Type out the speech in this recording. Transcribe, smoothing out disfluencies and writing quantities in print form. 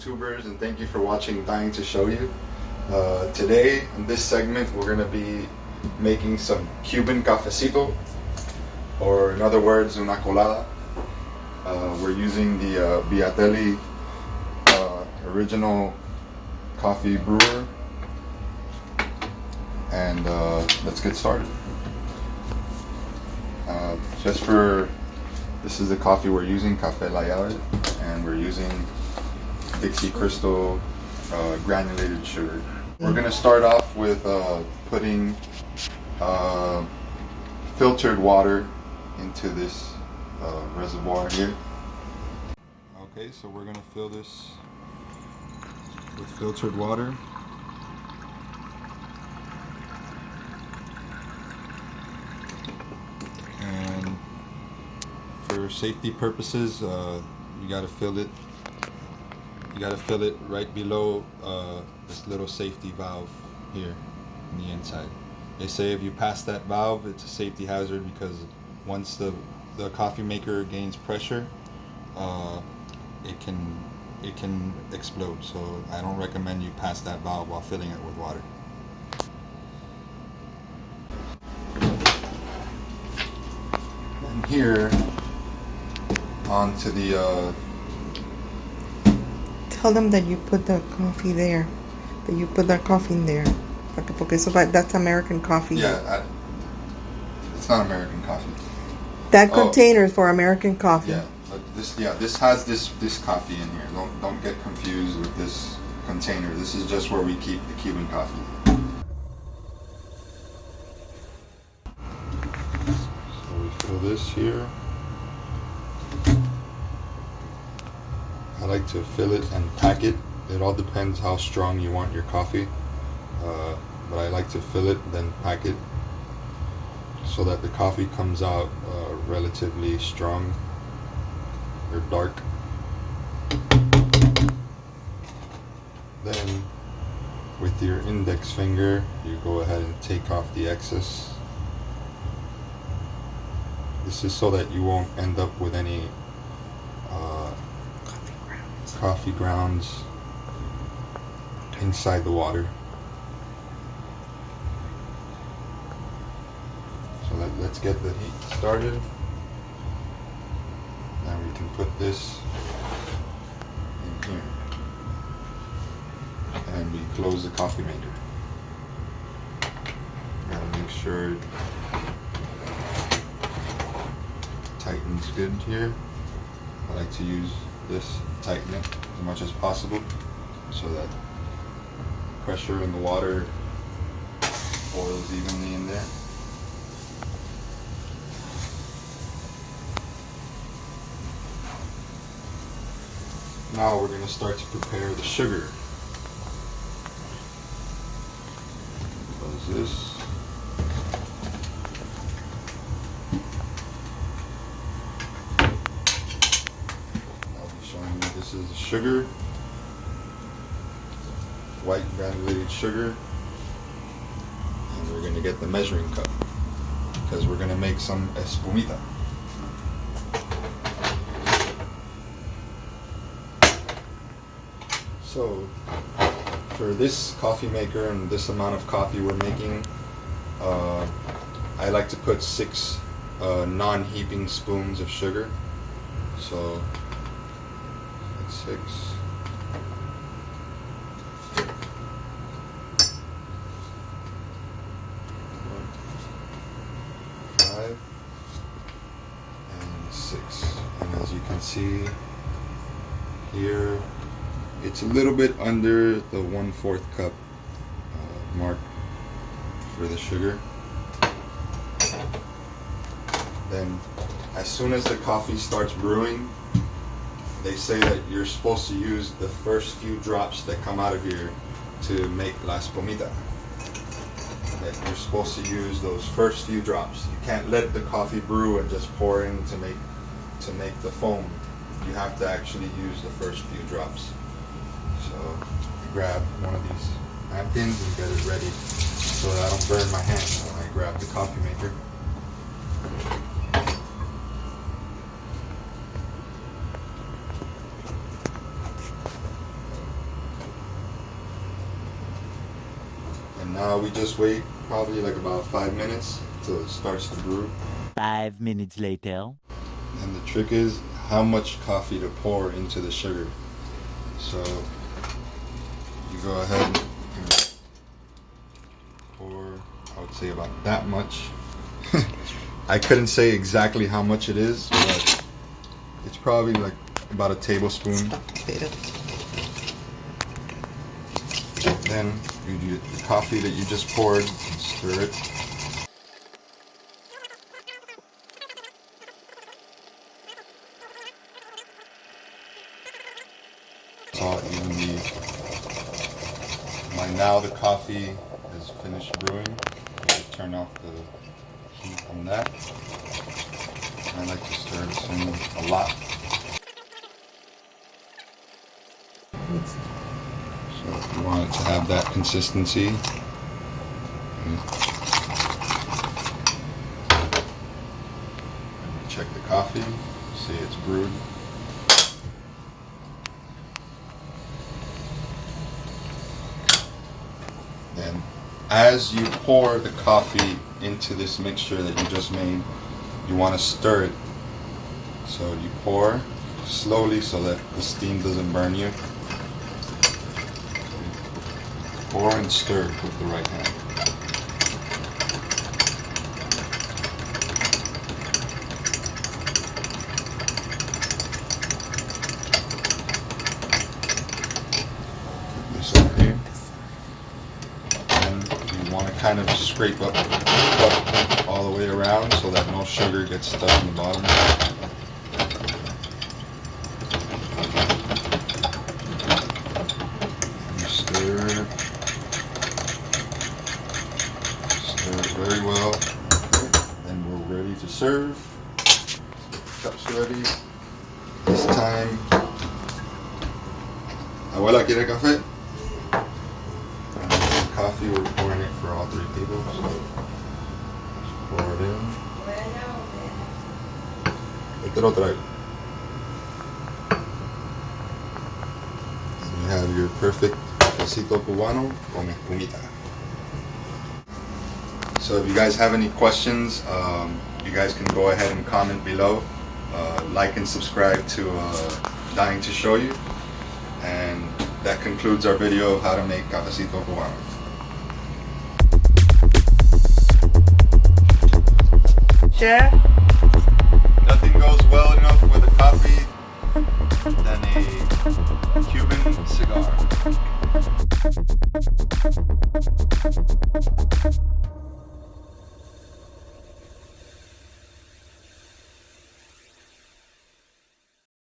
YouTubers, and thank you for watching Dying to Show You. Today, in this segment, we're going to be making some Cuban cafecito, or in other words, una colada. We're using the Bialetti original coffee brewer, and let's get started. This is the coffee we're using, LLave, and we're using Dixie Crystal granulated sugar. We're going to start off with putting filtered water into this reservoir here. Okay, so we're going to fill this with filtered water. And for safety purposes, you got to fill it. You got to fill it right below this little safety valve here on the inside. They say if you pass that valve, it's a safety hazard because once the coffee maker gains pressure, it can explode. So I don't recommend you pass that valve while filling it with water. And here onto the Tell them that you put the coffee there. That you put that coffee in there. Okay, so that's American coffee. Yeah, it's not American coffee. That container is for American coffee. Yeah, but this has this coffee in here. Don't get confused with this container. This is just where we keep the Cuban coffee. So we fill this here. I like to fill it and pack it. It all depends how strong you want your coffee. But I like to fill it, then pack it, so that the coffee comes out relatively strong or dark. Then with your index finger, you go ahead and take off the excess. This is so that you won't end up with any coffee grounds inside the water. So let's get the heat started. Now we can put this in here, and we close the coffee maker. Gotta make sure it tightens good here. I like to use this, tighten it as much as possible so that pressure in the water boils evenly in there. Now we're going to start to prepare the sugar. Close this. This is the sugar, white granulated sugar, and we're going to get the measuring cup because we're going to make some espumita. So for this coffee maker and this amount of coffee we're making, I like to put 6 non-heaping spoons of sugar. So 6. 5 and 6. And as you can see here, it's a little bit under the 1/4 cup mark for the sugar. Then as soon as the coffee starts brewing, they say that you're supposed to use the first few drops that come out of here to make la espumita. That you're supposed to use those first few drops. You can't let the coffee brew and just pour in to make the foam. You have to actually use the first few drops. So I grab one of these napkins and get it ready so that I don't burn my hand when I grab the coffee maker. We just wait probably like about 5 minutes till it starts to brew. 5 minutes later. And the trick is how much coffee to pour into the sugar. So you go ahead and pour, I would say about that much. I couldn't say exactly how much it is, but it's probably like about a tablespoon. Then you do the coffee that you just poured and stir it. All evenly. By now the coffee is finished brewing. We'll turn off the heat on that. I like to stir this in a lot. So if you want it to have that consistency, check the coffee, see it's brewed. Then as you pour the coffee into this mixture that you just made, you want to stir it. So you pour slowly so that the steam doesn't burn you. Pour and stir with the right hand. Put this over here. And you want to kind of scrape up the cup all the way around so that no sugar gets stuck in the bottom. You stir. Very well. Then we're ready to serve. Cups ready. This time, Abuela, ¿quiere café? Coffee, we're pouring it for all 3 people. So just pour it in. Te lo traigo. And you have your perfect Cafecito Cubano con espumita. So if you guys have any questions, you guys can go ahead and comment below. Like and subscribe to Dying to Show You. And that concludes our video of how to make Cafecito Cubano. Chef?